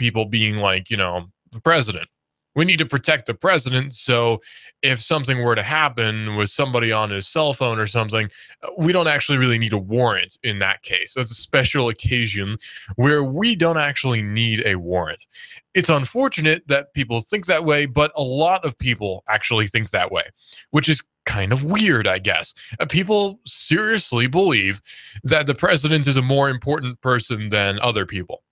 people being like, the president. We need to protect the president. So if something were to happen with somebody on his cell phone or something, we don't actually really need a warrant in that case. That's a special occasion where we don't actually need a warrant. It's unfortunate that people think that way, but a lot of people actually think that way, which is kind of weird, I guess. People seriously believe that the president is a more important person than other people.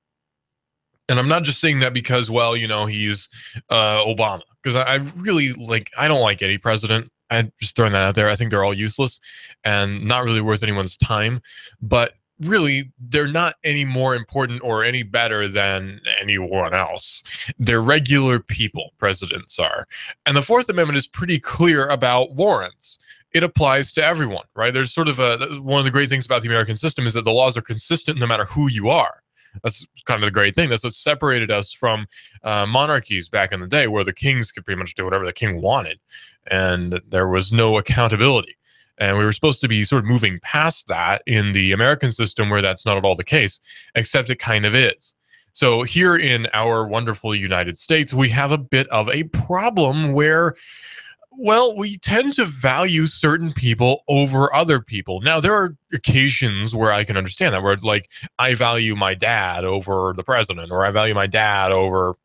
And I'm not just saying that because, well, he's Obama. Because I really I don't like any president. I'm just throwing that out there. I think they're all useless and not really worth anyone's time. But really, they're not any more important or any better than anyone else. They're regular people, presidents are. And the Fourth Amendment is pretty clear about warrants. It applies to everyone, right? There's sort of one of the great things about the American system is that the laws are consistent no matter who you are. That's kind of the great thing. That's what separated us from monarchies back in the day, where the kings could pretty much do whatever the king wanted, and there was no accountability. And we were supposed to be sort of moving past that in the American system, where that's not at all the case, except it kind of is. So here in our wonderful United States, we have a bit of a problem where, well, we tend to value certain people over other people. Now, there are occasions where I can understand that, where I value my dad over the president, or I value my dad over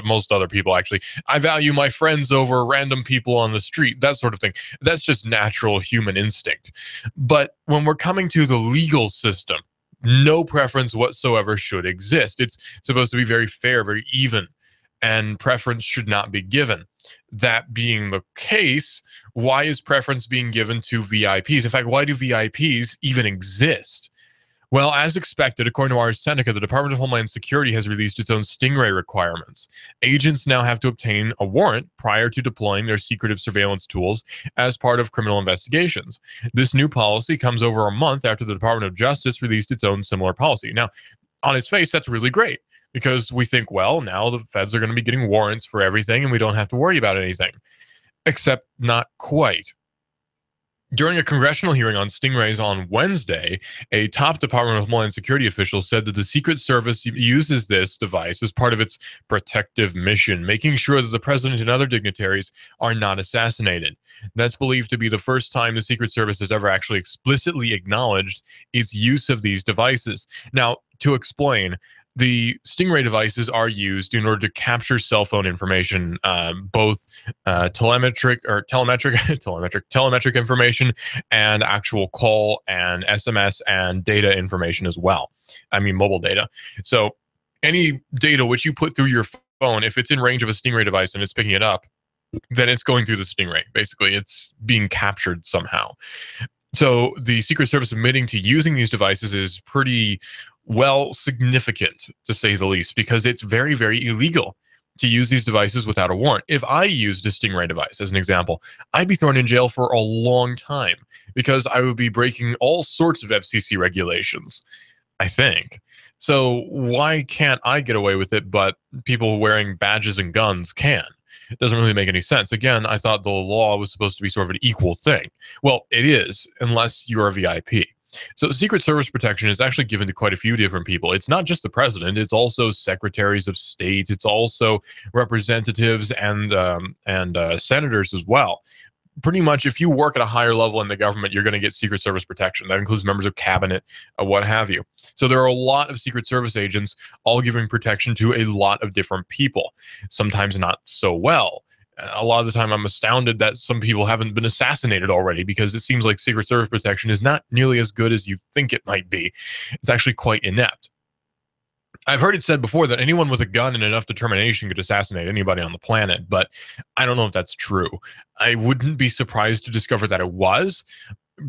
most other people, actually. I value my friends over random people on the street, that sort of thing. That's just natural human instinct. But when we're coming to the legal system, no preference whatsoever should exist. It's supposed to be very fair, very even, and preference should not be given. That being the case, why is preference being given to VIPs? In fact, why do VIPs even exist? Well, as expected, according to Ars Technica, the Department of Homeland Security has released its own Stingray requirements. Agents now have to obtain a warrant prior to deploying their secretive surveillance tools as part of criminal investigations. This new policy comes over a month after the Department of Justice released its own similar policy. Now, on its face, that's really great, because we think, well, now the feds are going to be getting warrants for everything and we don't have to worry about anything. Except not quite. During a congressional hearing on stingrays on Wednesday, a top Department of Homeland Security official said that the Secret Service uses this device as part of its protective mission, making sure that the president and other dignitaries are not assassinated. That's believed to be the first time the Secret Service has ever actually explicitly acknowledged its use of these devices. Now, to explain, the Stingray devices are used in order to capture cell phone information, both telemetric information and actual call and SMS and data information as well. I mean, mobile data. So any data which you put through your phone, if it's in range of a Stingray device and it's picking it up, then it's going through the Stingray. Basically, it's being captured somehow. So the Secret Service admitting to using these devices is pretty, well, significant, to say the least, because it's very, very illegal to use these devices without a warrant. If I used a Stingray device, as an example, I'd be thrown in jail for a long time because I would be breaking all sorts of FCC regulations, I think. So why can't I get away with it, but people wearing badges and guns can? It doesn't really make any sense. Again, I thought the law was supposed to be sort of an equal thing. Well, it is, unless you're a VIP. So Secret Service protection is actually given to quite a few different people. It's not just the president. It's also secretaries of state. It's also representatives and senators as well. Pretty much, if you work at a higher level in the government, you're going to get Secret Service protection. That includes members of cabinet, what have you. So there are a lot of Secret Service agents all giving protection to a lot of different people, sometimes not so well. A lot of the time, I'm astounded that some people haven't been assassinated already, because it seems like Secret Service protection is not nearly as good as you think it might be. It's actually quite inept. I've heard it said before that anyone with a gun and enough determination could assassinate anybody on the planet, but I don't know if that's true. I wouldn't be surprised to discover that it was,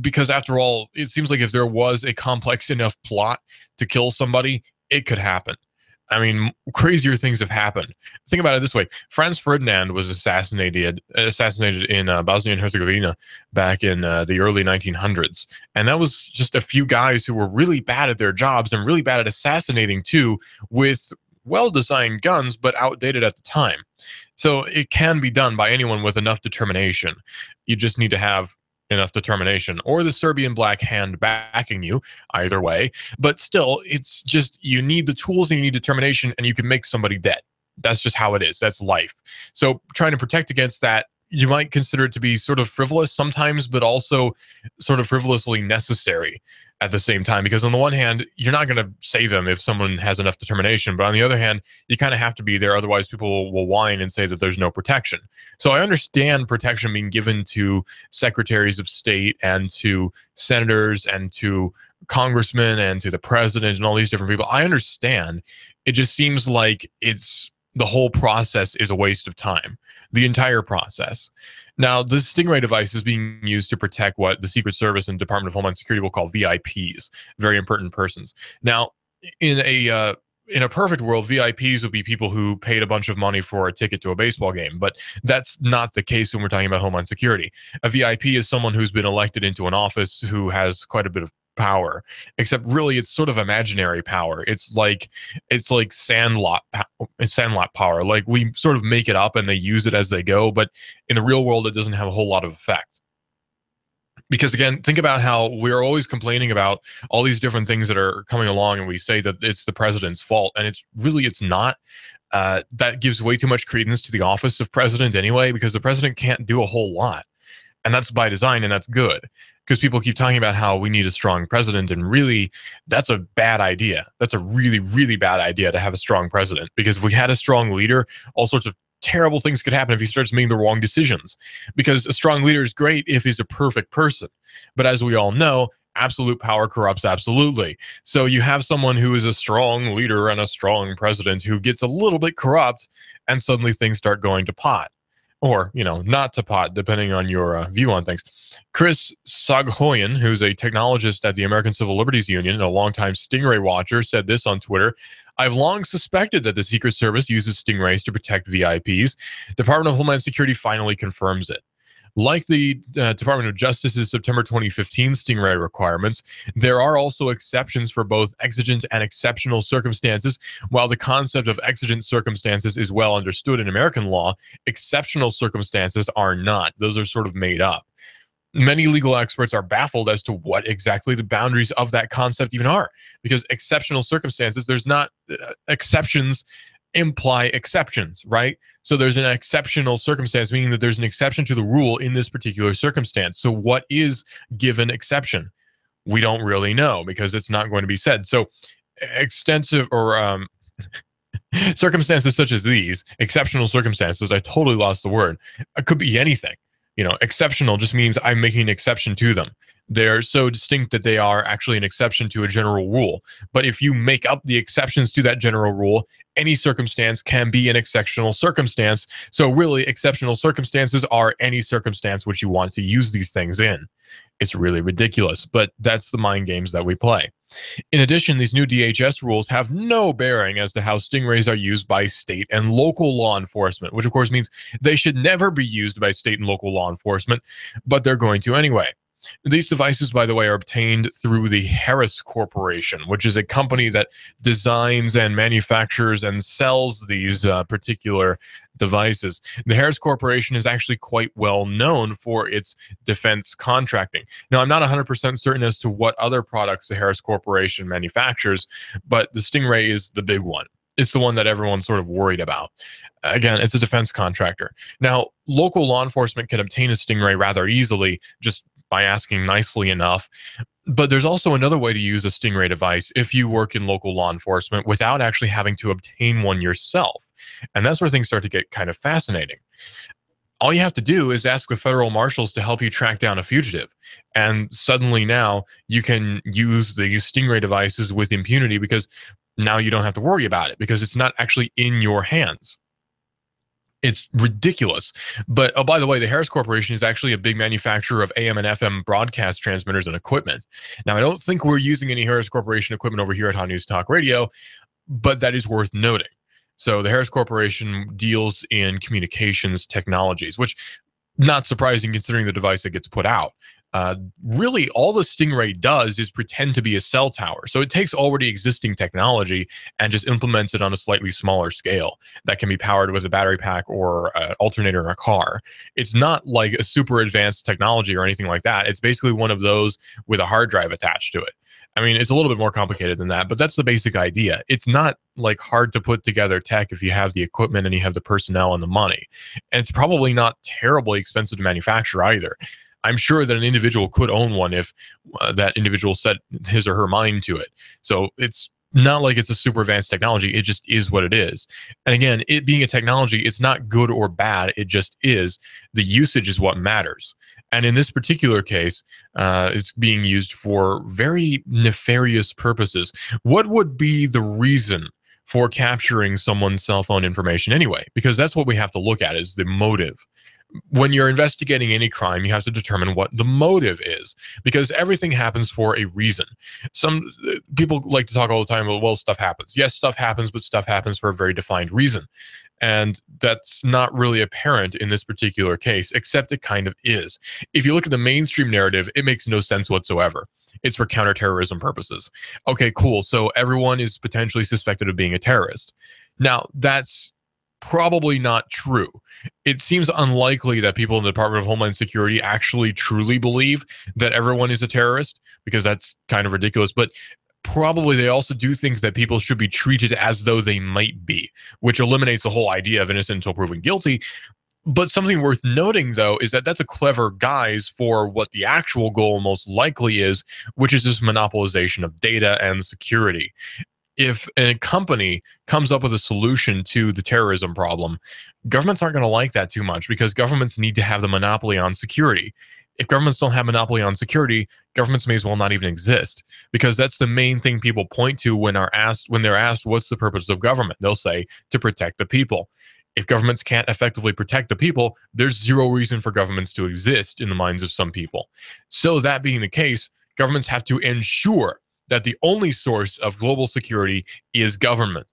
because after all, it seems like if there was a complex enough plot to kill somebody, it could happen. I mean, crazier things have happened. Think about it this way. Franz Ferdinand was assassinated in Bosnia and Herzegovina back in the early 1900s. And that was just a few guys who were really bad at their jobs and really bad at assassinating too, with well-designed guns, but outdated at the time. So it can be done by anyone with enough determination. You just need to have enough determination, or the Serbian black hand backing you, either way. But still, it's just you need the tools and you need determination, and you can make somebody dead. That's just how it is. That's life. So trying to protect against that, you might consider it to be sort of frivolous sometimes, but also sort of frivolously necessary at the same time. Because on the one hand, you're not going to save him if someone has enough determination. But on the other hand, you kind of have to be there. Otherwise, people will whine and say that there's no protection. So I understand protection being given to secretaries of state and to senators and to congressmen and to the president and all these different people. I understand. It just seems like the whole process is a waste of time, the entire process. Now, this Stingray device is being used to protect what the Secret Service and Department of Homeland Security will call VIPs, very important persons. Now, in a perfect world, VIPs would be people who paid a bunch of money for a ticket to a baseball game, but that's not the case when we're talking about Homeland Security. A VIP is someone who's been elected into an office who has quite a bit of power, except really it's sort of imaginary power. It's like sandlot power. Like we sort of make it up and they use it as they go, but in the real world it doesn't have a whole lot of effect. Because again, think about how we're always complaining about all these different things that are coming along, and we say that it's the president's fault, and it's not. That gives way too much credence to the office of president anyway, because the president can't do a whole lot, and that's by design, and that's good. Because people keep talking about how we need a strong president, and really, that's a bad idea. That's a really, really bad idea to have a strong president, because if we had a strong leader, all sorts of terrible things could happen if he starts making the wrong decisions. Because a strong leader is great if he's a perfect person. But as we all know, absolute power corrupts absolutely. So you have someone who is a strong leader and a strong president who gets a little bit corrupt, and suddenly things start going to pot. Or, not to pot, depending on your view on things. Chris Saghoyan, who's a technologist at the American Civil Liberties Union and a longtime Stingray watcher, said this on Twitter: "I've long suspected that the Secret Service uses stingrays to protect VIPs. Department of Homeland Security finally confirms it. Like the Department of Justice's September 2015 stingray requirements, there are also exceptions for both exigent and exceptional circumstances. While the concept of exigent circumstances is well understood in American law, exceptional circumstances are not. Those are sort of made up. Many legal experts are baffled as to what exactly the boundaries of that concept even are, because exceptional circumstances, there's not exceptions imply exceptions, right? So there's an exceptional circumstance, meaning that there's an exception to the rule in this particular circumstance. So what is given exception? We don't really know, because it's not going to be said. So extensive or circumstances such as these, exceptional circumstances, I totally lost the word. It could be anything. Exceptional just means I'm making an exception to them. They're so distinct that they are actually an exception to a general rule. But if you make up the exceptions to that general rule, any circumstance can be an exceptional circumstance. So really, exceptional circumstances are any circumstance which you want to use these things in. It's really ridiculous, but that's the mind games that we play. In addition, these new DHS rules have no bearing as to how stingrays are used by state and local law enforcement, which of course means they should never be used by state and local law enforcement, but they're going to anyway. These devices, by the way, are obtained through the Harris Corporation, which is a company that designs and manufactures and sells these particular devices. The Harris Corporation is actually quite well known for its defense contracting. Now, I'm not 100% certain as to what other products the Harris Corporation manufactures, but the Stingray is the big one. It's the one that everyone's sort of worried about. Again, it's a defense contractor. Now, local law enforcement can obtain a Stingray rather easily, just by asking nicely enough. But there's also another way to use a Stingray device if you work in local law enforcement without actually having to obtain one yourself. And that's where things start to get kind of fascinating. All you have to do is ask the federal marshals to help you track down a fugitive. And suddenly now you can use these Stingray devices with impunity, because now you don't have to worry about it, because it's not actually in your hands. It's ridiculous. But, oh, by the way, the Harris Corporation is actually a big manufacturer of AM and FM broadcast transmitters and equipment. Now, I don't think we're using any Harris Corporation equipment over here at Hot News Talk Radio, but that is worth noting. So the Harris Corporation deals in communications technologies, which not surprising considering the device that gets put out. really all the Stingray does is pretend to be a cell tower. So it takes already existing technology and just implements it on a slightly smaller scale that can be powered with a battery pack or an alternator in a car. It's not like a super advanced technology or anything like that. It's basically one of those with a hard drive attached to it. I mean, it's a little bit more complicated than that, but that's the basic idea. It's not like hard to put together tech if you have the equipment and you have the personnel and the money. And it's probably not terribly expensive to manufacture either. I'm sure that an individual could own one if that individual set his or her mind to it. So it's not like it's a super advanced technology. It just is what it is. And again, it being a technology, it's not good or bad. It just is. The usage is what matters. And in this particular case, it's being used for very nefarious purposes. What would be the reason for capturing someone's cell phone information anyway? Because that's what we have to look at, is the motive. When you're investigating any crime, you have to determine what the motive is, because everything happens for a reason. Some people like to talk all the time about, well, stuff happens. Yes, stuff happens, but stuff happens for a very defined reason. And that's not really apparent in this particular case, except it kind of is. If you look at the mainstream narrative, it makes no sense whatsoever. It's for counterterrorism purposes. Okay, cool. So everyone is potentially suspected of being a terrorist. Now, that's probably not true. It seems unlikely that people in the Department of Homeland Security actually truly believe that everyone is a terrorist, because that's kind of ridiculous. But probably they also do think that people should be treated as though they might be, which eliminates the whole idea of innocent until proven guilty. But something worth noting, though, is that that's a clever guise for what the actual goal most likely is, which is this monopolization of data and security. If a company comes up with a solution to the terrorism problem, governments aren't going to like that too much, because governments need to have the monopoly on security. If governments don't have monopoly on security, governments may as well not even exist, because that's the main thing people point to when they're asked what's the purpose of government. They'll say to protect the people. If governments can't effectively protect the people, there's zero reason for governments to exist in the minds of some people. So that being the case, governments have to ensure that the only source of global security is government.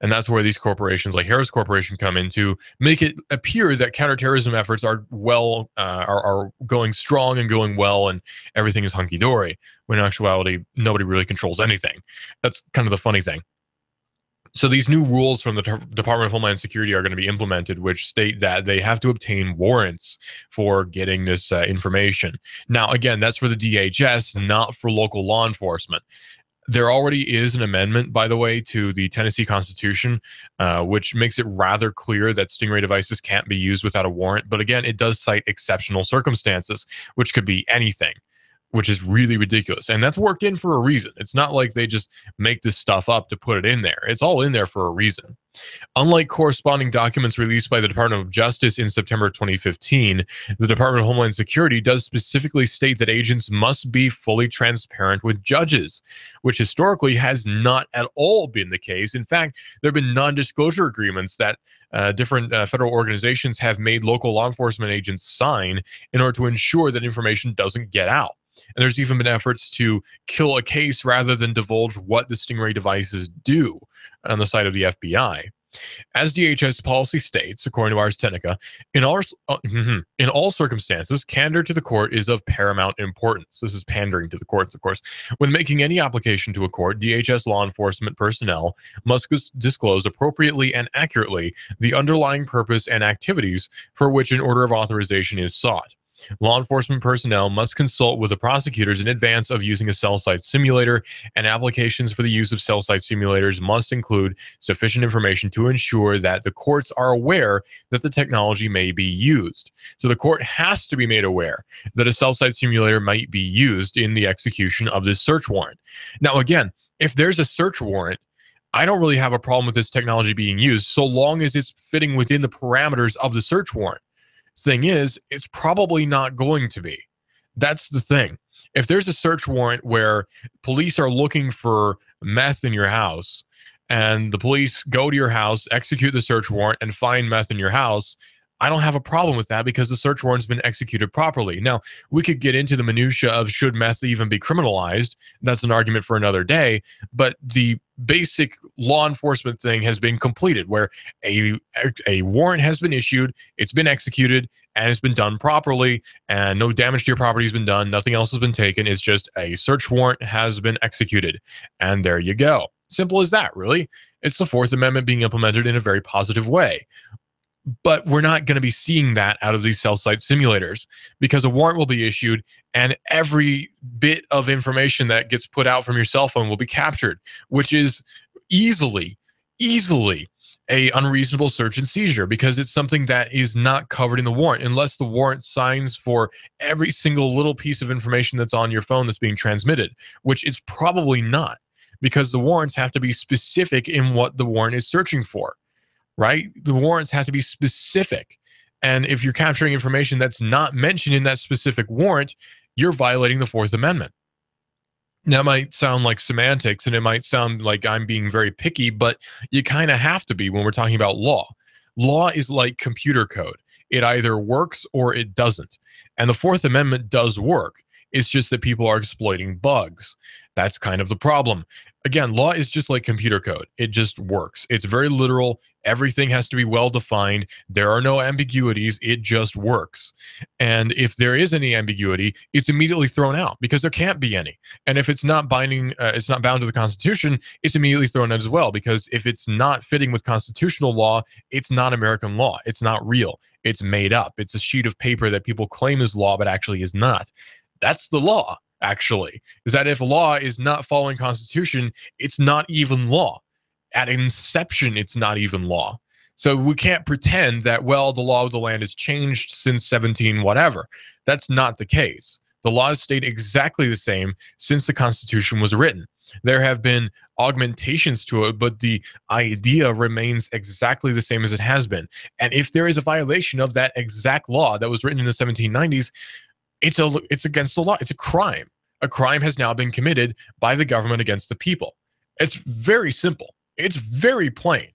And that's where these corporations like Harris Corporation come in to make it appear that counterterrorism efforts are are going strong and going well, and everything is hunky-dory, when in actuality, nobody really controls anything. That's kind of the funny thing. So these new rules from the Department of Homeland Security are going to be implemented, which state that they have to obtain warrants for getting this information. Now, again, that's for the DHS, not for local law enforcement. There already is an amendment, by the way, to the Tennessee Constitution, which makes it rather clear that Stingray devices can't be used without a warrant. But again, it does cite exceptional circumstances, which could be anything, which is really ridiculous. And that's worked in for a reason. It's not like they just make this stuff up to put it in there. It's all in there for a reason. Unlike corresponding documents released by the Department of Justice in September 2015, the Department of Homeland Security does specifically state that agents must be fully transparent with judges, which historically has not at all been the case. In fact, there have been non-disclosure agreements that different federal organizations have made local law enforcement agents sign in order to ensure that information doesn't get out. And there's even been efforts to kill a case rather than divulge what the Stingray devices do on the side of the FBI. As DHS policy states, according to Ars Technica, in all circumstances, candor to the court is of paramount importance. This is pandering to the courts, of course. When making any application to a court, DHS law enforcement personnel must disclose appropriately and accurately the underlying purpose and activities for which an order of authorization is sought. Law enforcement personnel must consult with the prosecutors in advance of using a cell site simulator, and applications for the use of cell site simulators must include sufficient information to ensure that the courts are aware that the technology may be used. So the court has to be made aware that a cell site simulator might be used in the execution of this search warrant. Now, again, if there's a search warrant, I don't really have a problem with this technology being used so long as it's fitting within the parameters of the search warrant. Thing is, it's probably not going to be. That's the thing. If there's a search warrant where police are looking for meth in your house, and the police go to your house, execute the search warrant, and find meth in your house, I don't have a problem with that, because the search warrant's been executed properly. Now, we could get into the minutia of should meth even be criminalized. That's an argument for another day. But the basic law enforcement thing has been completed, where a warrant has been issued, it's been executed, and it's been done properly, and no damage to your property has been done, nothing else has been taken. It's just a search warrant has been executed, and there you go. Simple as that, really. It's the Fourth Amendment being implemented in a very positive way. But we're not going to be seeing that out of these cell site simulators, because a warrant will be issued and every bit of information that gets put out from your cell phone will be captured, which is easily a unreasonable search and seizure, because it's something that is not covered in the warrant, unless the warrant signs for every single little piece of information that's on your phone that's being transmitted, which it's probably not, because the warrants have to be specific in what the warrant is searching for. Right? The warrants have to be specific. And if you're capturing information that's not mentioned in that specific warrant, you're violating the Fourth Amendment. That might sound like semantics, and it might sound like I'm being very picky, but you kind of have to be when we're talking about law. Law is like computer code. It either works or it doesn't. And the Fourth Amendment does work. It's just that people are exploiting bugs. That's kind of the problem. Again, law is just like computer code. It just works. It's very literal. Everything has to be well defined. There are no ambiguities. It just works. And if there is any ambiguity, it's immediately thrown out, because there can't be any. And if it's not binding, it's not bound to the Constitution, it's immediately thrown out as well, because if it's not fitting with constitutional law, it's not American law. It's not real. It's made up. It's a sheet of paper that people claim is law, but actually is not. That's the law. Actually, is that if a law is not following Constitution, it's not even law. At inception, it's not even law. So we can't pretend that, well, the law of the land has changed since 17 whatever. That's not the case. The laws stayed exactly the same since the Constitution was written. There have been augmentations to it, but the idea remains exactly the same as it has been. And if there is a violation of that exact law that was written in the 1790s, it's against the law. It's a crime. A crime has now been committed by the government against the people. It's very simple. It's very plain.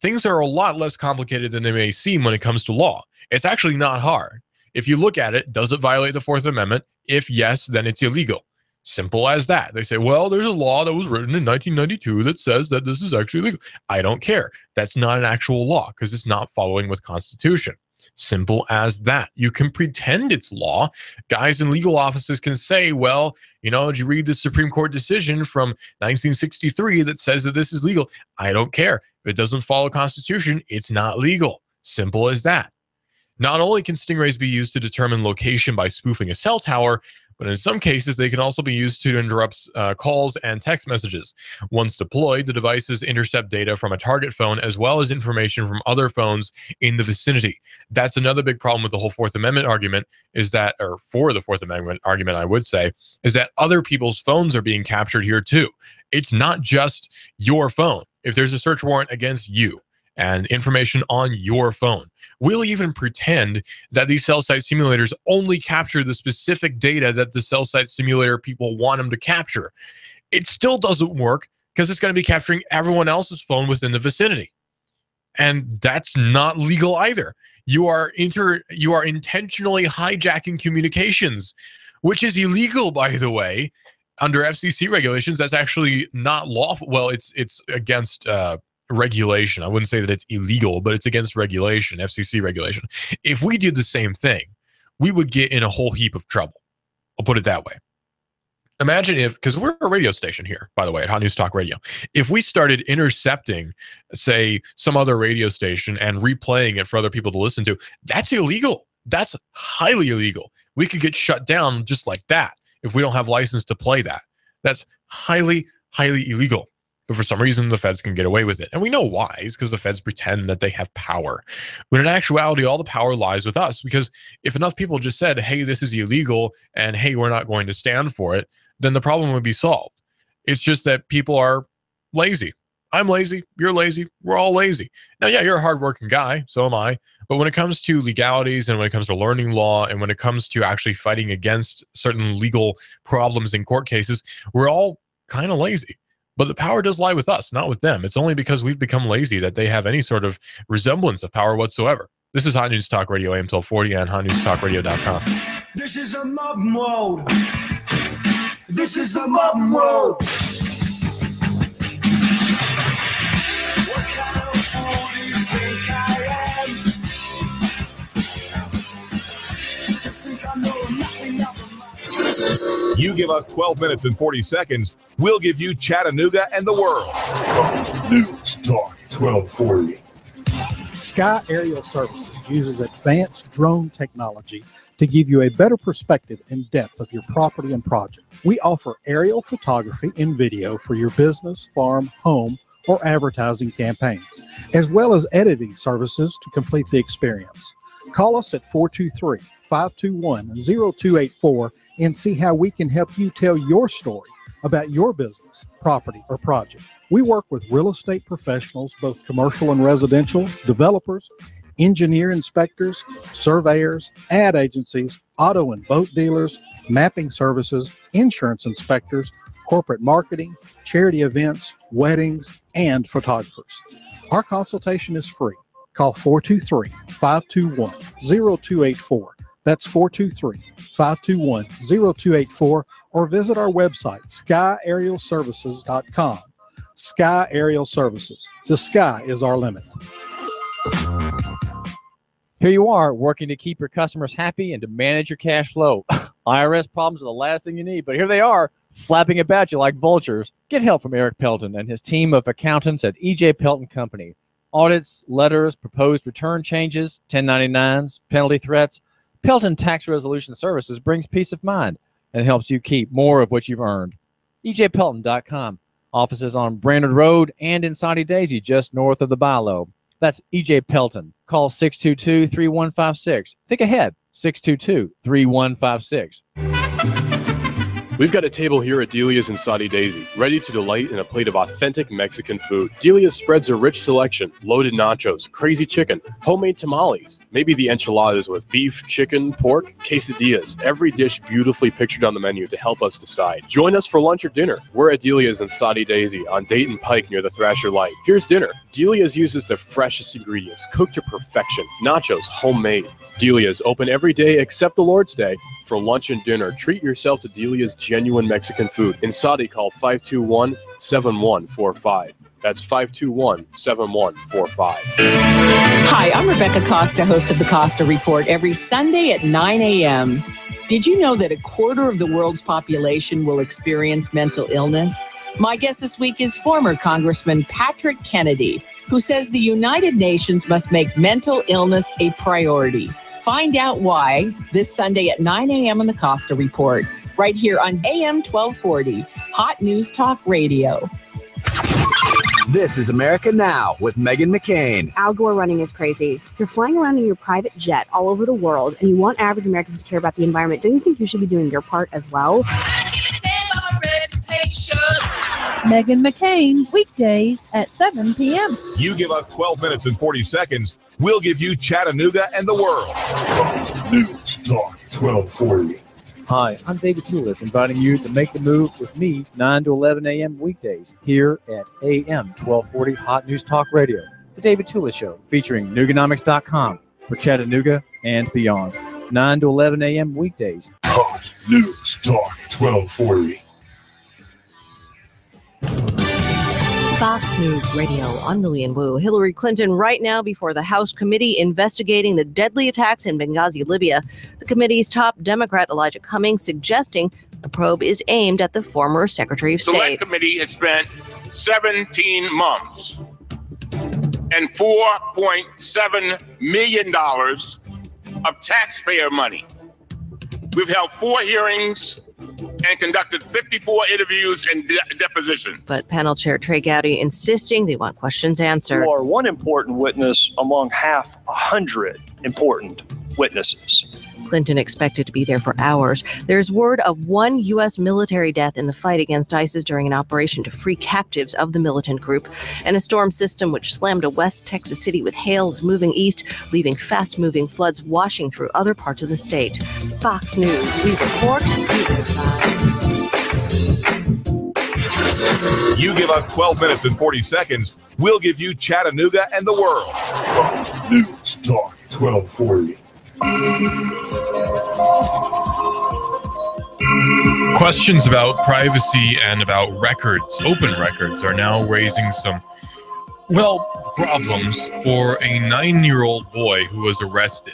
Things are a lot less complicated than they may seem when it comes to law. It's actually not hard. If you look at it, does it violate the Fourth Amendment? If yes, then it's illegal. Simple as that. They say, well, there's a law that was written in 1992 that says that this is actually illegal. I don't care. That's not an actual law, because it's not following with Constitution. Simple as that. You can pretend it's law. Guys in legal offices can say, well, did you read the Supreme Court decision from 1963 that says that this is legal? I don't care. If it doesn't follow Constitution, it's not legal. Simple as that. Not only can stingrays be used to determine location by spoofing a cell tower, but in some cases, they can also be used to interrupt calls and text messages. Once deployed, the devices intercept data from a target phone as well as information from other phones in the vicinity. That's another big problem with the whole Fourth Amendment argument, is that, or for the Fourth Amendment argument, I would say, is that other people's phones are being captured here too. It's not just your phone. If there's a search warrant against you and information on your phone, we'll even pretend that these cell site simulators only capture the specific data that the cell site simulator people want them to capture. It still doesn't work, because it's going to be capturing everyone else's phone within the vicinity. And that's not legal either. You are intentionally hijacking communications, which is illegal, by the way, under FCC regulations. That's actually not lawful. Well, it's against regulation. I wouldn't say that it's illegal, but it's against regulation, FCC regulation. If we did the same thing, we would get in a whole heap of trouble. I'll put it that way. Imagine if, because we're a radio station here, by the way, at Hot News Talk Radio. If we started intercepting, say, some other radio station and replaying it for other people to listen to, that's illegal. That's highly illegal. We could get shut down just like that if we don't have license to play that. That's highly, highly illegal. But for some reason, the feds can get away with it. And we know why. It's because the feds pretend that they have power. When in actuality, all the power lies with us. Because if enough people just said, hey, this is illegal, and hey, we're not going to stand for it, then the problem would be solved. It's just that people are lazy. I'm lazy. You're lazy. We're all lazy. Now, yeah, you're a hardworking guy. So am I. But when it comes to legalities, and when it comes to learning law, and when it comes to actually fighting against certain legal problems in court cases, we're all kind of lazy. But the power does lie with us, not with them. It's only because we've become lazy that they have any sort of resemblance of power whatsoever. This is Hot News Talk Radio, AM 1240 and hotnewstalkradio.com. This is a mob mode. This is the mob mode. What kind of fool do you think I am? You give us 12 minutes and 40 seconds, we'll give you Chattanooga and the world. News Talk 1240. Sky Aerial Services uses advanced drone technology to give you a better perspective and depth of your property and project. We offer aerial photography and video for your business, farm, home, or advertising campaigns, as well as editing services to complete the experience. Call us at 423-521-0284 and see how we can help you tell your story about your business, property, or project. We work with real estate professionals, both commercial and residential, developers, engineer inspectors, surveyors, ad agencies, auto and boat dealers, mapping services, insurance inspectors, corporate marketing, charity events, weddings, and photographers. Our consultation is free. Call 423-521-0284. That's 423-521-0284, or visit our website, skyaerialservices.com. Sky Aerial Services. The sky is our limit. Here you are, working to keep your customers happy and to manage your cash flow. IRS problems are the last thing you need, but here they are, flapping about you like vultures. Get help from Eric Pelton and his team of accountants at E.J. Pelton Company. Audits, letters, proposed return changes, 1099s, penalty threats. Pelton Tax Resolution Services brings peace of mind and helps you keep more of what you've earned. EJPelton.com. Offices on Brainerd Road and in Soddy Daisy, just north of the Bilo. That's E.J. Pelton. Call 622-3156. Think ahead, 622-3156. We've got a table here at Delia's in Soddy Daisy, ready to delight in a plate of authentic Mexican food. Delia's spreads a rich selection: loaded nachos, crazy chicken, homemade tamales, maybe the enchiladas with beef, chicken, pork, quesadillas. Every dish beautifully pictured on the menu to help us decide. Join us for lunch or dinner. We're at Delia's in Soddy Daisy on Dayton Pike near the Thrasher Light. Here's dinner. Delia's uses the freshest ingredients, cooked to perfection. Nachos, homemade. Delia's open every day except the Lord's Day. For lunch and dinner, treat yourself to Delia's genuine Mexican food. In Soddy, call 521-7145. That's 521-7145. Hi, I'm Rebecca Costa, host of the Costa Report, every Sunday at 9 a.m. Did you know that a quarter of the world's population will experience mental illness? My guest this week is former Congressman Patrick Kennedy, who says the United Nations must make mental illness a priority. Find out why this Sunday at 9 a.m. on the Costa Report, right here on AM 1240, Hot News Talk Radio. This is America Now with Meghan McCain. Al Gore running is crazy. You're flying around in your private jet all over the world, and you want average Americans to care about the environment. Don't you think you should be doing your part as well? Meghan McCain, weekdays at 7 p.m. You give us 12 minutes and 40 seconds, we'll give you Chattanooga and the world. News Talk 1240. Hi, I'm David Tulis, inviting you to make the move with me 9 to 11 a.m. weekdays here at AM 1240 Hot News Talk Radio. The David Tulis Show, featuring Nooganomics.com for Chattanooga and beyond. 9 to 11 a.m. weekdays. Hot News Talk 1240. Fox News Radio, I'm Lillian Wu. Hillary Clinton right now before the House committee investigating the deadly attacks in Benghazi, Libya. The committee's top Democrat, Elijah Cummings, suggesting the probe is aimed at the former Secretary of State. The Select Committee has spent 17 months and $4.7 million of taxpayer money. We've held 4 hearings and conducted 54 interviews and depositions. But panel chair Trey Gowdy insisting they want questions answered. You are one important witness among 100 important witnesses. Clinton expected to be there for hours. There's word of 1 U.S. military death in the fight against ISIS during an operation to free captives of the militant group. And a storm system which slammed a West Texas city with hail is moving east, leaving fast-moving floods washing through other parts of the state. Fox News, we report, we decide. You give us 12 minutes and 40 seconds, we'll give you Chattanooga and the world. News Talk 1240. Questions about privacy and about records, open records, are now raising some, problems for a 9-year-old boy who was arrested.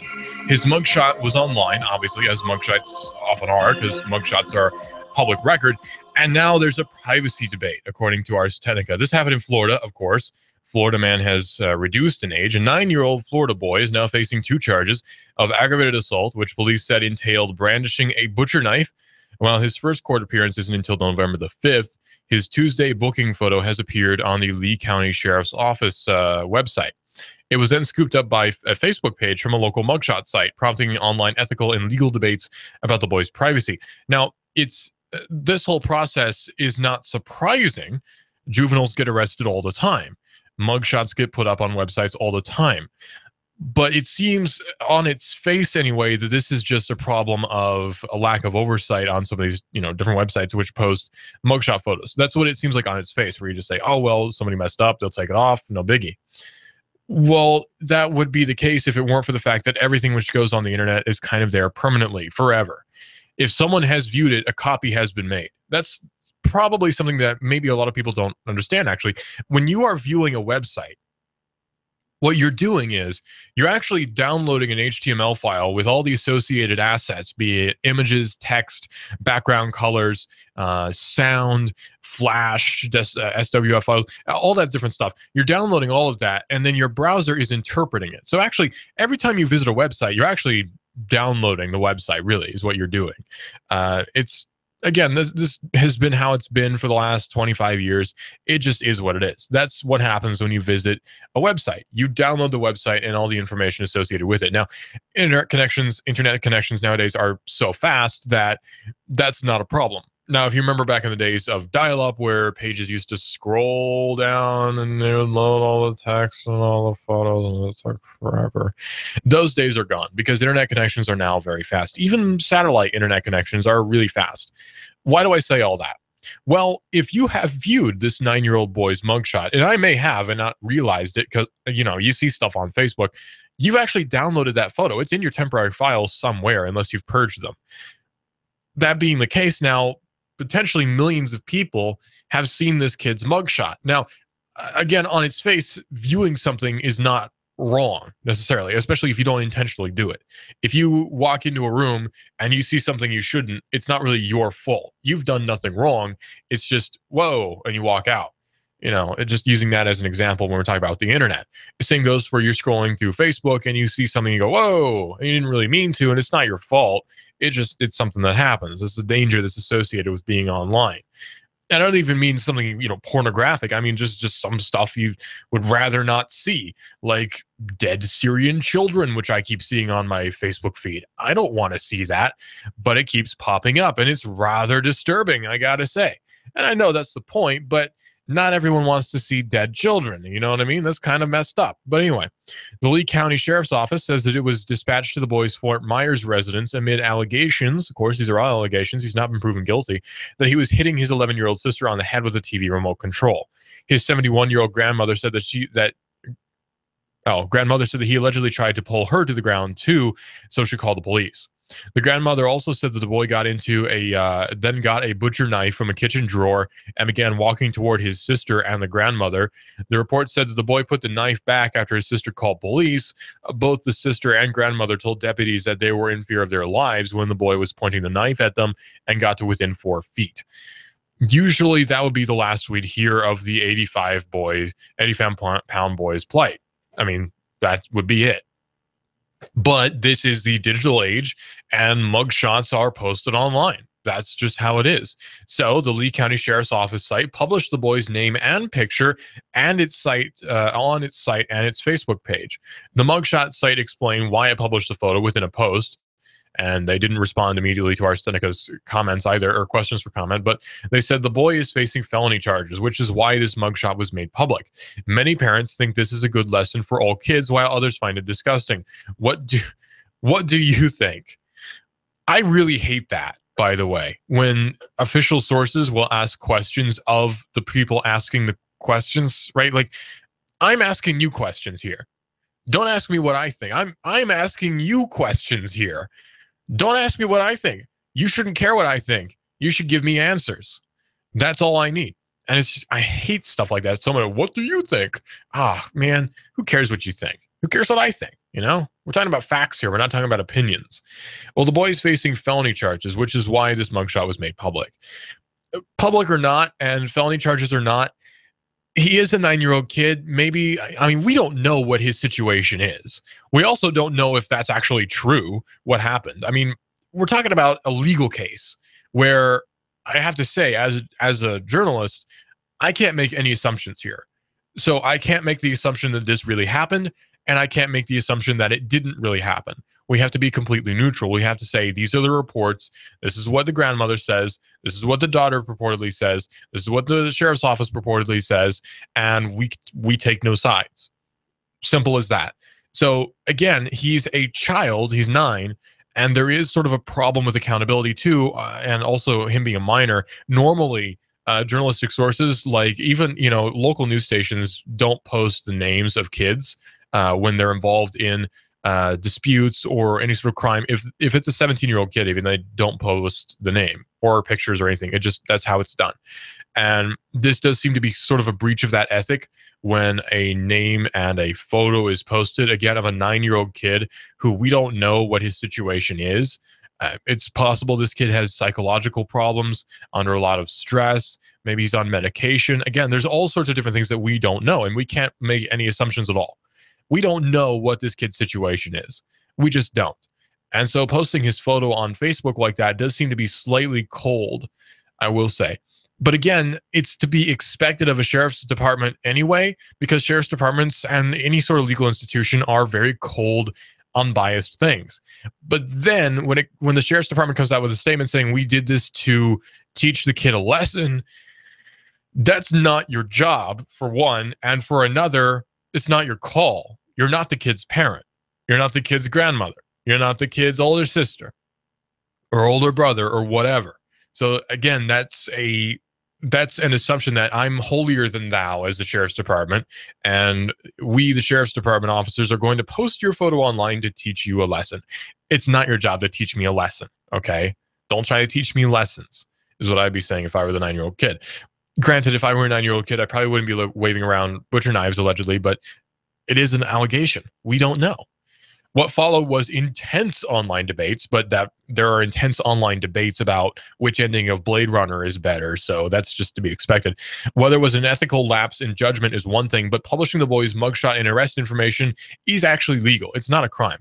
His mugshot was online, obviously, as mugshots often are, because mugshots are public record. And now there's a privacy debate, according to Ars Technica. This happened in Florida, of course. Florida man has reduced in age. A 9-year-old Florida boy is now facing 2 charges of aggravated assault, which police said entailed brandishing a butcher knife. While his first court appearance isn't until November the 5th, his Tuesday booking photo has appeared on the Lee County Sheriff's Office website. It was then scooped up by a Facebook page from a local mugshot site, prompting online ethical and legal debates about the boy's privacy. Now, this whole process is not surprising. Juveniles get arrested all the time. Mugshots get put up on websites all the time. But it seems on its face anyway that this is just a problem of a lack of oversight on some of these, different websites which post mugshot photos. That's what it seems like on its face, where you just say, oh, well, somebody messed up, they'll take it off, no biggie. Well, that would be the case if it weren't for the fact that everything which goes on the internet is kind of there permanently, forever. If someone has viewed it, a copy has been made. That's probably something that maybe a lot of people don't understand, actually. When you are viewing a website, what you're doing is you're actually downloading an HTML file with all the associated assets, be it images, text, background colors, sound, flash, SWF files, all that different stuff. You're downloading all of that, and then your browser is interpreting it. So actually, every time you visit a website, you're actually downloading the website, really, is what you're doing. Again, this has been how it's been for the last 25 years. It just is what it is. That's what happens when you visit a website. You download the website and all the information associated with it. Now, internet connections nowadays are so fast that that's not a problem. Now, if you remember back in the days of dial-up where pages used to scroll down and they would load all the text and all the photos and it took forever, those days are gone because internet connections are now very fast. Even satellite internet connections are really fast. Why do I say all that? Well, if you have viewed this 9-year-old boy's mugshot, and I may have and not realized it because, you see stuff on Facebook, you've actually downloaded that photo. It's in your temporary files somewhere unless you've purged them. That being the case now, potentially millions of people have seen this kid's mugshot. Now, again, on its face, viewing something is not wrong necessarily, especially if you don't intentionally do it. If you walk into a room and you see something you shouldn't, it's not really your fault. You've done nothing wrong. It's just, whoa, and you walk out. Just using that as an example when we're talking about the internet. The same goes for you're scrolling through Facebook and you see something, you go, whoa, and you didn't really mean to, and it's not your fault. It's something that happens. It's a danger that's associated with being online. I don't even mean something, pornographic. I mean, just some stuff you would rather not see, like dead Syrian children, which I keep seeing on my Facebook feed. I don't want to see that, but it keeps popping up, and it's rather disturbing, I gotta say. And I know that's the point, but not everyone wants to see dead children. You know what I mean? That's kind of messed up. But anyway, the Lee County Sheriff's Office says that it was dispatched to the boy's Fort Myers residence amid allegations. Of course, these are all allegations. He's not been proven guilty. That he was hitting his 11-year-old sister on the head with a TV remote control. His 71-year-old grandmother said that grandmother said that he allegedly tried to pull her to the ground too, so she called the police. The grandmother also said that the boy got a butcher knife from a kitchen drawer and began walking toward his sister and the grandmother. The report said that the boy put the knife back after his sister called police. Both the sister and grandmother told deputies that they were in fear of their lives when the boy was pointing the knife at them and got to within 4 feet. Usually that would be the last we'd hear of the 85-pound boy's plight. I mean, that would be it. But this is the digital age, and mugshots are posted online. That's just how it is. So the Lee County Sheriff's Office site published the boy's name and picture and its site on its site and its Facebook page. The mugshot site explained why it published the photo within a post, and they didn't respond immediately to Ars Technica's comments either, or questions for comment, but they said the boy is facing felony charges, which is why this mugshot was made public. Many parents think this is a good lesson for all kids, while others find it disgusting. What do you think? I really hate that, by the way, when official sources will ask questions of the people asking the questions, right? Like, I'm asking you questions here. Don't ask me what I think. I'm asking you questions here. Don't ask me what I think. You shouldn't care what I think. You should give me answers. That's all I need. And it's just, I hate stuff like that. Someone, what do you think? Man, who cares what you think? Who cares what I think? You know, we're talking about facts here. We're not talking about opinions. Well, the boy is facing felony charges, which is why this mugshot was made public. Public or not, and felony charges or not, he is a 9-year-old kid. Maybe, I mean, we don't know what his situation is. We also don't know if that's actually true, what happened. I mean, we're talking about a legal case where I have to say, as a journalist, I can't make any assumptions here. So I can't make the assumption that this really happened, and I can't make the assumption that it didn't really happen. We have to be completely neutral. We have to say, these are the reports. This is what the grandmother says. This is what the daughter purportedly says. This is what the sheriff's office purportedly says. And we take no sides. Simple as that. So again, he's a child. He's 9. And there is sort of a problem with accountability too. And also him being a minor. Normally, journalistic sources, like even, local news stations, don't post the names of kids when they're involved in disputes or any sort of crime. If it's a 17-year-old kid, even they don't post the name or pictures or anything. That's how it's done. And this does seem to be sort of a breach of that ethic when a name and a photo is posted, again, of a 9-year-old kid who we don't know what his situation is. It's possible this kid has psychological problems, under a lot of stress. Maybe he's on medication. Again, there's all sorts of different things that we don't know, and we can't make any assumptions at all. We don't know what this kid's situation is. We just don't. And so posting his photo on Facebook like that does seem to be slightly cold, I will say. But again, it's to be expected of a sheriff's department anyway, because sheriff's departments and any sort of legal institution are very cold, unbiased things. But then when the sheriff's department comes out with a statement saying we did this to teach the kid a lesson, that's not your job, for one. And for another, it's not your call. You're not the kid's parent. You're not the kid's grandmother. You're not the kid's older sister or older brother or whatever. So again, that's an assumption that I'm holier than thou as the sheriff's department, and we, the sheriff's department officers, are going to post your photo online to teach you a lesson. It's not your job to teach me a lesson, okay? Don't try to teach me lessons, is what I'd be saying if I were the 9-year-old kid. Granted, if I were a 9-year-old kid, I probably wouldn't be waving around butcher knives, allegedly, but it is an allegation. We don't know. What followed was intense online debates, but that there are intense online debates about which ending of Blade Runner is better, so that's just to be expected. Whether it was an ethical lapse in judgment is one thing, but publishing the boy's mugshot and arrest information is actually legal. It's not a crime.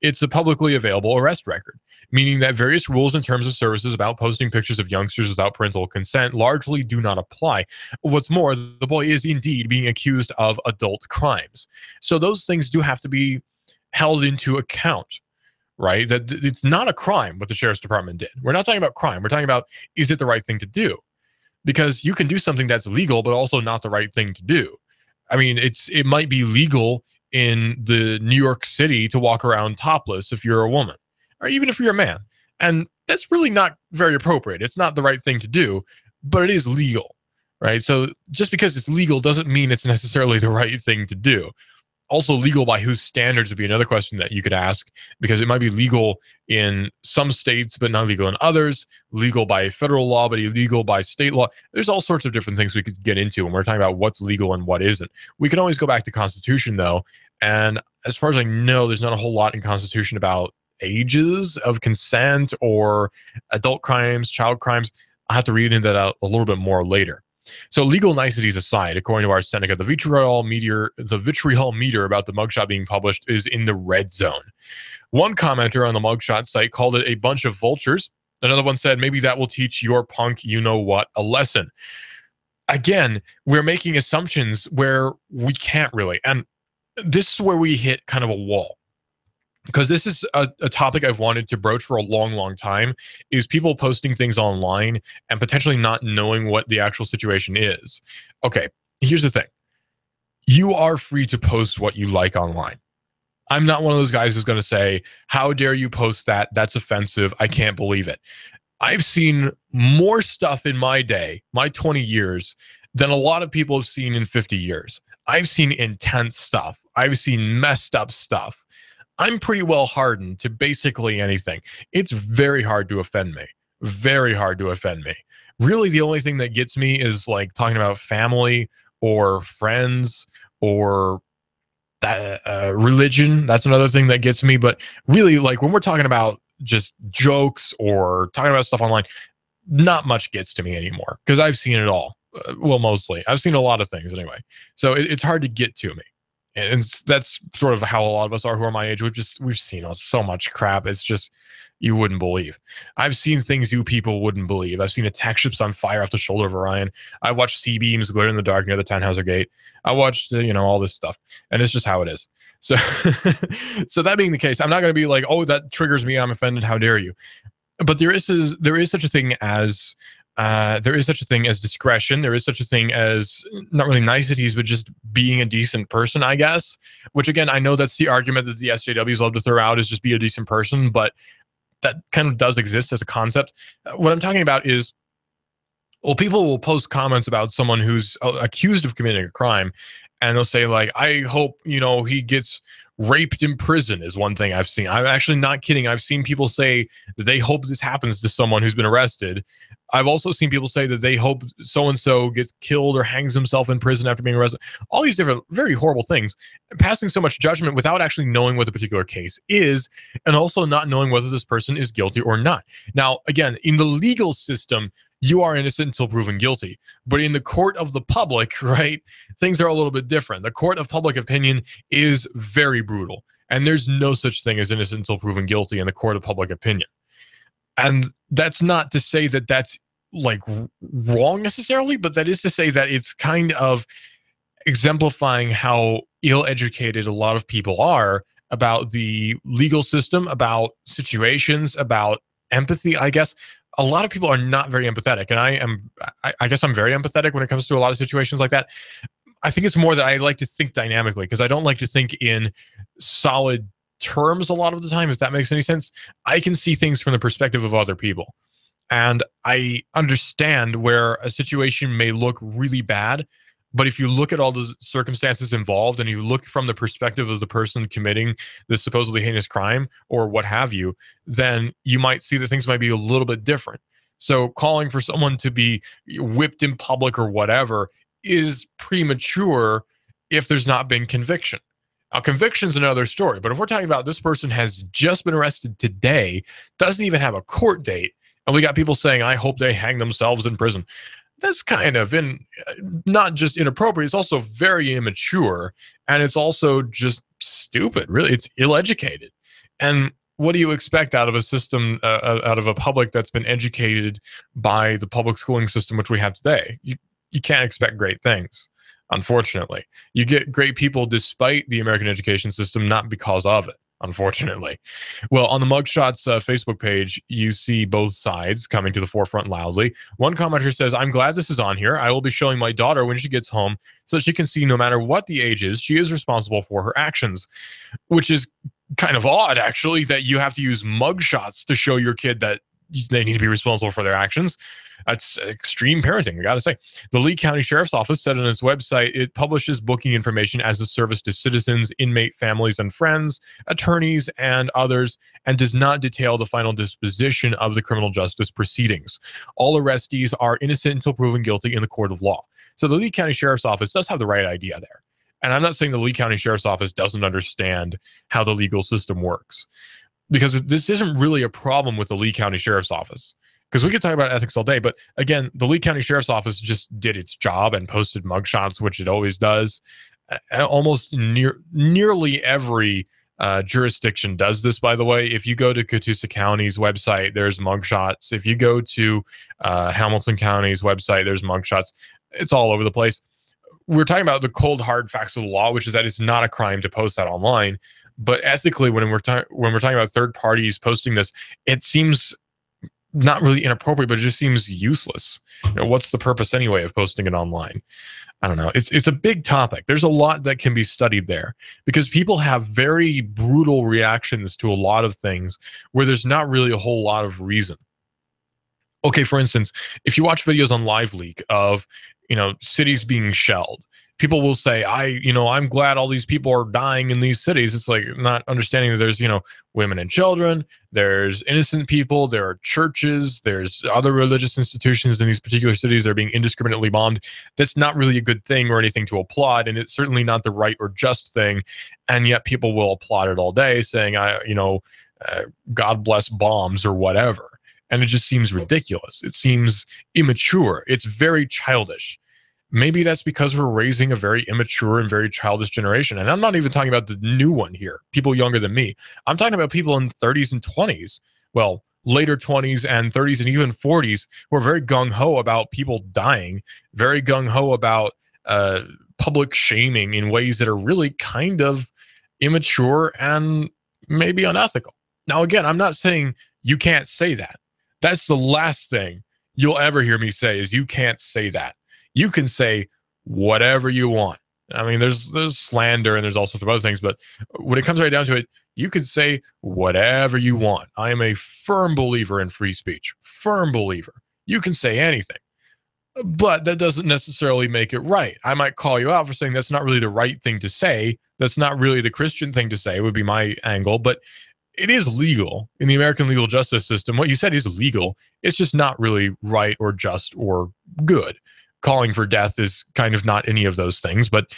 It's a publicly available arrest record, meaning that various rules and terms of services about posting pictures of youngsters without parental consent largely do not apply. What's more, the boy is indeed being accused of adult crimes. So those things do have to be held into account, right? That it's not a crime what the sheriff's department did. We're not talking about crime. We're talking about, is it the right thing to do? Because you can do something that's legal, but also not the right thing to do. I mean, it might be legal in the New York City to walk around topless if you're a woman, or even if you're a man. And that's really not very appropriate. It's not the right thing to do, but it is legal, right? So just because it's legal doesn't mean it's necessarily the right thing to do. Also, legal by whose standards would be another question that you could ask, because it might be legal in some states, but not legal in others, legal by federal law, but illegal by state law. There's all sorts of different things we could get into when we're talking about what's legal and what isn't. We can always go back to Constitution, though. And as far as I know, there's not a whole lot in Constitution about ages of consent or adult crimes, child crimes. I'll have to read into that a little bit more later. So legal niceties aside, according to our Seneca, the vitriol meter about the mugshot being published is in the red zone. One commenter on the mugshot site called it a bunch of vultures. Another one said, maybe that will teach your punk you-know-what a lesson. Again, we're making assumptions where we can't really. And this is where we hit kind of a wall. Because this is a topic I've wanted to broach for a long, long time, is people posting things online and potentially not knowing what the actual situation is. Okay, here's the thing. You are free to post what you like online. I'm not one of those guys who's going to say, how dare you post that? That's offensive. I can't believe it. I've seen more stuff in my day, my 20 years, than a lot of people have seen in 50 years. I've seen intense stuff. I've seen messed up stuff. I'm pretty well hardened to basically anything. It's very hard to offend me. Very hard to offend me. Really, the only thing that gets me is like talking about family or friends or Religion, that's another thing that gets me. But really, like when we're talking about just jokes or talking about stuff online, not much gets to me anymore because I've seen it all. Well, mostly. I've seen a lot of things anyway. So it's hard to get to me. And that's sort of how a lot of us are who are my age. We've seen so much crap. It's just, you wouldn't believe. I've seen things you people wouldn't believe. I've seen attack ships on fire off the shoulder of Orion. I watched C-beams glitter in the dark near the Tannhauser Gate. I watched, all this stuff. And it's just how it is. So, so that being the case, I'm not going to be like, oh, that triggers me, I'm offended, how dare you? But there is such a thing as discretion. There is such a thing as not really niceties, but just being a decent person, I guess. Which again, I know that's the argument that the SJWs love to throw out, is just be a decent person, but that kind of does exist as a concept. What I'm talking about is, well, people will post comments about someone who's accused of committing a crime, and they'll say like, I hope, he gets raped in prison, is one thing I've seen. I'm actually not kidding. I've seen people say that they hope this happens to someone who's been arrested. I've also seen people say that they hope so-and-so gets killed or hangs himself in prison after being arrested. All these different, very horrible things. Passing so much judgment without actually knowing what the particular case is, and also not knowing whether this person is guilty or not. Now, again, in the legal system, you are innocent until proven guilty. But in the court of the public, right, things are a little bit different. The court of public opinion is very brutal. And there's no such thing as innocent until proven guilty in the court of public opinion. And that's not to say that that's like wrong necessarily, but that is to say that it's kind of exemplifying how ill-educated a lot of people are about the legal system, about situations, about empathy, I guess. A lot of people are not very empathetic, and I guess I'm very empathetic when it comes to a lot of situations like that. I think it's more that I like to think dynamically, because I don't like to think in solid terms a lot of the time, if that makes any sense. I can see things from the perspective of other people, and I understand where a situation may look really bad, but if you look at all the circumstances involved and you look from the perspective of the person committing this supposedly heinous crime or what have you, then you might see that things might be a little bit different. So calling for someone to be whipped in public or whatever is premature if there's not been conviction. Now, conviction's another story, but if we're talking about this person has just been arrested today, doesn't even have a court date, and we got people saying, I hope they hang themselves in prison, that's kind of not just inappropriate, it's also very immature, and it's also just stupid, really. It's ill-educated. And what do you expect out of a system, out of a public that's been educated by the public schooling system which we have today? You can't expect great things. Unfortunately, you get great people despite the American education system, not because of it, unfortunately. Well, on the Mugshots Facebook page, you see both sides coming to the forefront loudly. One commenter says, I'm glad this is on here. I will be showing my daughter when she gets home so that she can see no matter what the age is, she is responsible for her actions, which is kind of odd, actually, that you have to use mugshots to show your kid that they need to be responsible for their actions. That's extreme parenting, I gotta say. The Lee County Sheriff's Office said on its website it publishes booking information as a service to citizens, inmate families and friends, attorneys, and others, and does not detail the final disposition of the criminal justice proceedings. All arrestees are innocent until proven guilty in the court of law. So the Lee County Sheriff's Office does have the right idea there. And I'm not saying the Lee County Sheriff's Office doesn't understand how the legal system works, because this isn't really a problem with the Lee County Sheriff's Office. Because we could talk about ethics all day, but again, the Lee County Sheriff's Office just did its job and posted mugshots, which it always does. Almost nearly every jurisdiction does this, by the way. If you go to Catoosa County's website, there's mugshots. If you go to Hamilton County's website, there's mugshots. It's all over the place. We're talking about the cold, hard facts of the law, which is that it's not a crime to post that online. But ethically, when we're talking about third parties posting this, it seems not really inappropriate, but it just seems useless. What's the purpose anyway of posting it online? I don't know. It's a big topic. There's a lot that can be studied there, because people have very brutal reactions to a lot of things where there's not really a whole lot of reason. Okay, for instance, if you watch videos on LiveLeak of cities being shelled, people will say, I'm glad all these people are dying in these cities. It's like not understanding that there's, women and children, there's innocent people, there are churches, there's other religious institutions in these particular cities that are being indiscriminately bombed. That's not really a good thing or anything to applaud, and it's certainly not the right or just thing. And yet people will applaud it all day, saying, God bless bombs or whatever. And it just seems ridiculous. It seems immature. It's very childish. Maybe that's because we're raising a very immature and very childish generation. And I'm not even talking about the new one here, people younger than me. I'm talking about people in 30s and 20s. Well, later 20s and 30s and even 40s who are very gung-ho about people dying, very gung-ho about public shaming in ways that are really kind of immature and maybe unethical. Now, again, I'm not saying you can't say that. That's the last thing you'll ever hear me say is you can't say that. You can say whatever you want. I mean, there's slander and there's all sorts of other things, but when it comes right down to it, you can say whatever you want. I am a firm believer in free speech. Firm believer. You can say anything, but that doesn't necessarily make it right. I might call you out for saying that's not really the right thing to say. That's not really the Christian thing to say, would be my angle, but it is legal in the American legal justice system. What you said is legal. It's just not really right or just or good. Calling for death is kind of not any of those things. But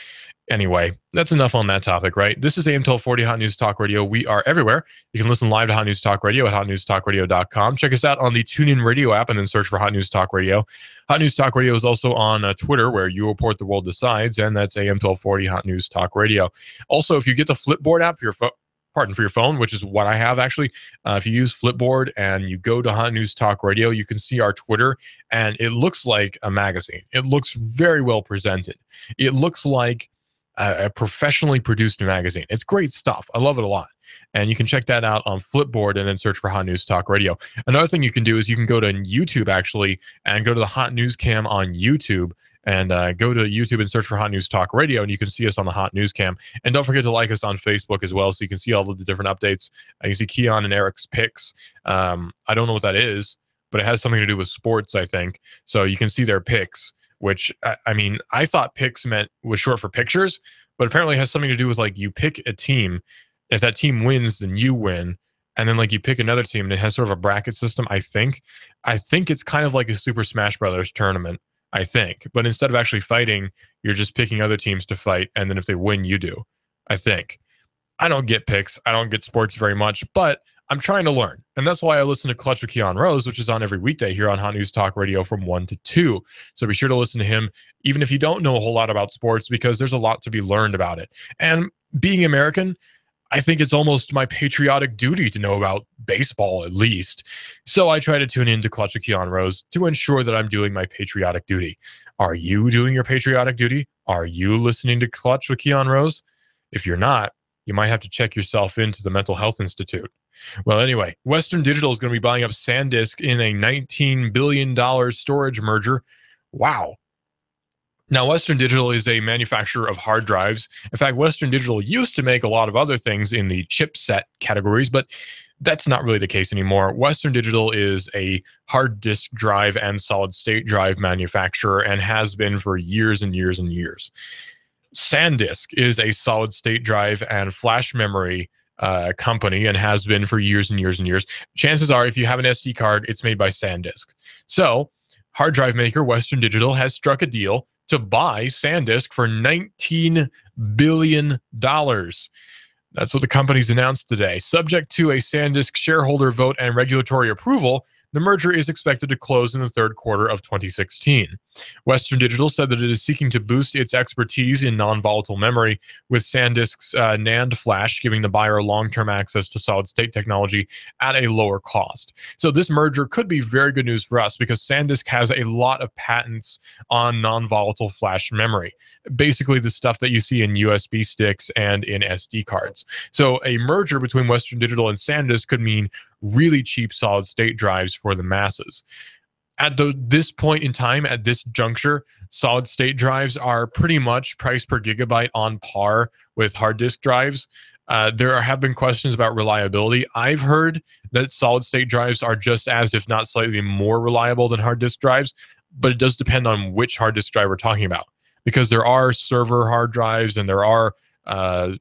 anyway, that's enough on that topic, right? This is AM 1240 Hot News Talk Radio. We are everywhere. You can listen live to Hot News Talk Radio at hotnewstalkradio.com. Check us out on the TuneIn Radio app and then search for Hot News Talk Radio. Hot News Talk Radio is also on Twitter, where you report the world decides, and that's AM 1240 Hot News Talk Radio. Also, if you get the Flipboard app for your phone, which is what I have actually. If you use Flipboard and you go to Hot News Talk Radio, you can see our Twitter, and it looks like a magazine. It looks very well presented. It looks like a professionally produced magazine. It's great stuff. I love it a lot. And you can check that out on Flipboard and then search for Hot News Talk Radio. Another thing you can do is you can go to YouTube actually and go to the Hot News Cam on YouTube. And go to YouTube and search for Hot News Talk Radio, and you can see us on the Hot News Cam. And don't forget to like us on Facebook as well, so you can see all of the different updates. You can see Keon and Eric's picks. I don't know what that is, but it has something to do with sports, I think. So you can see their picks, which, I thought picks was short for pictures, but apparently it has something to do with, like, you pick a team. If that team wins, then you win. And then, like, you pick another team, and it has sort of a bracket system, I think. I think it's kind of like a Super Smash Brothers tournament. I think. But instead of actually fighting, you're just picking other teams to fight. And then if they win, you do. I think. I don't get picks. I don't get sports very much, but I'm trying to learn. And that's why I listen to Clutch with Keon Rose, which is on every weekday here on Hot News Talk Radio from 1 to 2. So be sure to listen to him, even if you don't know a whole lot about sports, because there's a lot to be learned about it. And being American, I think it's almost my patriotic duty to know about baseball, at least. So I try to tune in to Clutch with Keon Rose to ensure that I'm doing my patriotic duty. Are you doing your patriotic duty? Are you listening to Clutch with Keon Rose? If you're not, you might have to check yourself into the Mental Health Institute. Well, anyway, Western Digital is going to be buying up SanDisk in a $19 billion storage merger. Wow. Now, Western Digital is a manufacturer of hard drives. In fact, Western Digital used to make a lot of other things in the chipset categories, but that's not really the case anymore. Western Digital is a hard disk drive and solid state drive manufacturer and has been for years and years and years. SanDisk is a solid state drive and flash memory company and has been for years and years and years. Chances are, if you have an SD card, it's made by SanDisk. So, hard drive maker Western Digital has struck a deal to buy SanDisk for $19 billion. That's what the company's announced today. Subject to a SanDisk shareholder vote and regulatory approval, the merger is expected to close in the third quarter of 2016. Western Digital said that it is seeking to boost its expertise in non-volatile memory with SanDisk's NAND flash, giving the buyer long-term access to solid-state technology at a lower cost. So this merger could be very good news for us because SanDisk has a lot of patents on non-volatile flash memory, basically the stuff that you see in USB sticks and in SD cards. So a merger between Western Digital and SanDisk could mean really cheap solid-state drives for the masses. At this point in time, at this juncture, solid-state drives are pretty much price per gigabyte on par with hard disk drives. There have been questions about reliability. I've heard that solid-state drives are just as, if not slightly more reliable than hard disk drives, but it does depend on which hard disk drive we're talking about. because there are server hard drives and there are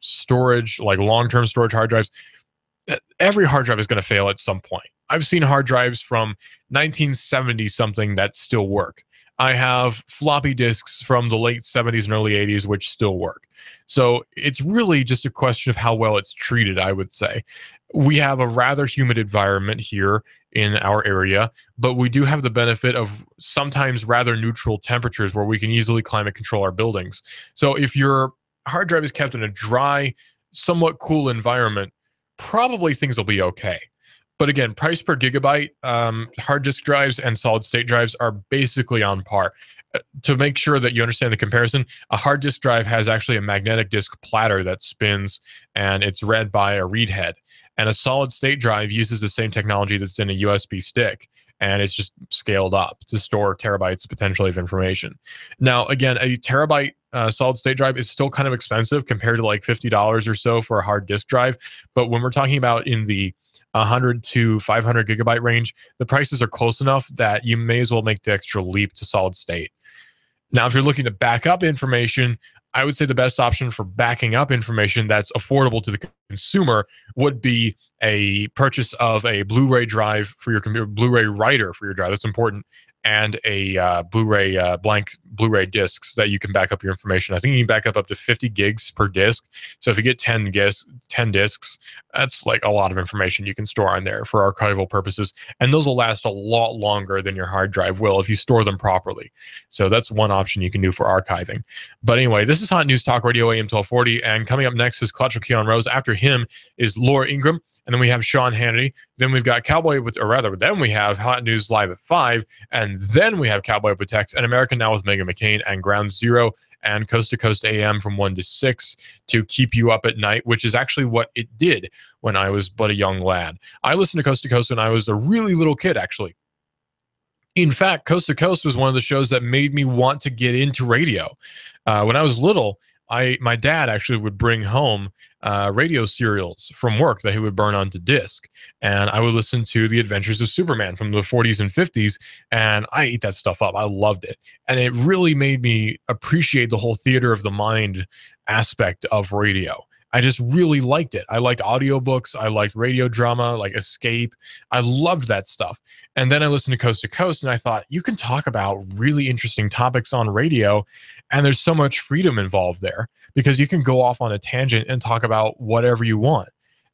storage, like long-term storage hard drives. Every hard drive is going to fail at some point. I've seen hard drives from 1970 something that still work. I have floppy disks from the late 70s and early 80s which still work. So it's really just a question of how well it's treated, I would say. We have a rather humid environment here in our area, but we do have the benefit of sometimes rather neutral temperatures where we can easily climate control our buildings. So if your hard drive is kept in a dry, somewhat cool environment, probably things will be okay. But again, price per gigabyte, hard disk drives and solid state drives are basically on par. To make sure that you understand the comparison, a hard disk drive has actually a magnetic disk platter that spins and it's read by a read head. And a solid state drive uses the same technology that's in a USB stick, and it's just scaled up to store terabytes potentially of information. Now, again, a terabyte solid state drive is still kind of expensive compared to like $50 or so for a hard disk drive. But when we're talking about in the 100 to 500 gigabyte range, the prices are close enough that you may as well make the extra leap to solid state. Now, if you're looking to back up information, I would say the best option for backing up information that's affordable to the consumer would be a purchase of a Blu-ray drive for your computer, Blu-ray writer for your drive. That's important. And a Blu-ray blank Blu-ray discs that you can back up your information. I think you can back up to 50 gigs per disc. So if you get 10 discs, that's like a lot of information you can store on there for archival purposes. And those will last a lot longer than your hard drive will if you store them properly. So that's one option you can do for archiving. But anyway, this is Hot News Talk Radio AM 1240. And coming up next is Clutch with Keon Rose. After him is Laura Ingraham. And then we have Sean Hannity. Then we've got Cowboy then we have Hot News Live at 5. And then we have Cowboy with Text and American Now with Megan McCain and Ground Zero and Coast to Coast AM from 1 to 6 to keep you up at night, which is actually what it did when I was but a young lad. I listened to Coast when I was a really little kid, actually. In fact, Coast to Coast was one of the shows that made me want to get into radio. When I was little, my dad actually would bring home radio serials from work that he would burn onto disc. And I would listen to The Adventures of Superman from the 40s and 50s. And I ate that stuff up. I loved it. And it really made me appreciate the whole theater of the mind aspect of radio. I just really liked it. I liked audiobooks. I liked radio drama, like Escape. I loved that stuff. And then I listened to Coast and I thought, you can talk about really interesting topics on radio, and there's so much freedom involved there because you can go off on a tangent and talk about whatever you want.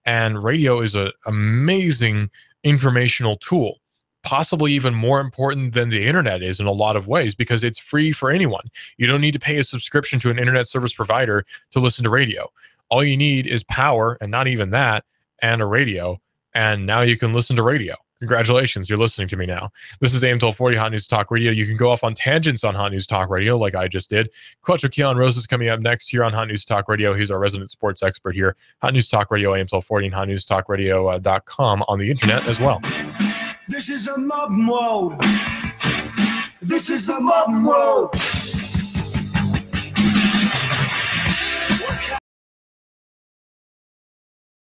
And radio is an amazing informational tool, possibly even more important than the internet is in a lot of ways because it's free for anyone. You don't need to pay a subscription to an internet service provider to listen to radio. All you need is power, and not even that, and a radio, and now you can listen to radio. Congratulations, you're listening to me now. This is AM 1240 Hot News Talk Radio. You can go off on tangents on Hot News Talk Radio like I just did. Clutch with Keon Rose is coming up next here on Hot News Talk Radio. He's our resident sports expert here. Hot News Talk Radio, AM 1240, and hotnewstalkradio.com on the internet as well. This is a mob mode. This is the mob mode.